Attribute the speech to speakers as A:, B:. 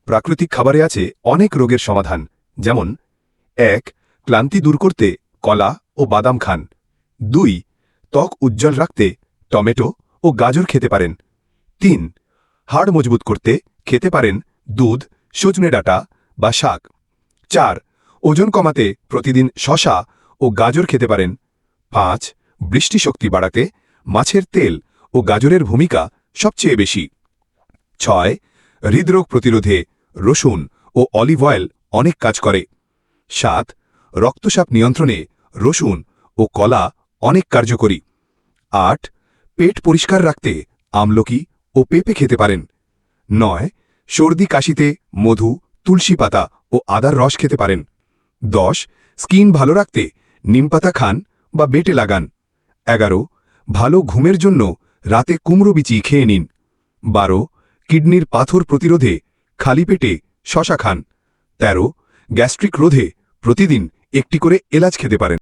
A: প্রাকৃতিক খাবারে আছে অনেক রোগের সমাধান, যেমন ১. ক্লান্তি দূর করতে কলা ও বাদাম খান। ২. ত্বক উজ্জ্বল রাখতে টমেটো ও গাজর খেতে পারেন। ৩. হাড় মজবুত করতে খেতে পারেন দুধ, সজনে ডাঁটা বা শাক। ৪. ওজন কমাতে প্রতিদিন শসা ও গাজর খেতে পারেন। ৫. দৃষ্টিশক্তি বাড়াতে মাছের তেল ও গাজরের ভূমিকা সবচেয়ে বেশি। ৬. হৃদরোগ প্রতিরোধে রসুন ও অলিভ অয়েল অনেক কাজ করে। ৭. রক্তচাপ নিয়ন্ত্রণে রসুন ও কলা অনেক কার্যকরী। ৮. পেট পরিষ্কার রাখতে আমলকি ও পেঁপে খেতে পারেন। ৯. সর্দি কাশিতে মধু, তুলসী পাতা ও আদার রস খেতে পারেন। ১০. স্কিন ভালো রাখতে নিমপাতা খান বা বেটে লাগান। ১১. ভালো ঘুমের জন্য রাতে কুমড়ো বিচি খেয়ে নিন। ১২. কিডনির পাথর প্রতিরোধে খালি পেটে শসা খান। ১৩. গ্যাস্ট্রিক রোধে প্রতিদিন একটি করে এলাচ খেতে পারেন।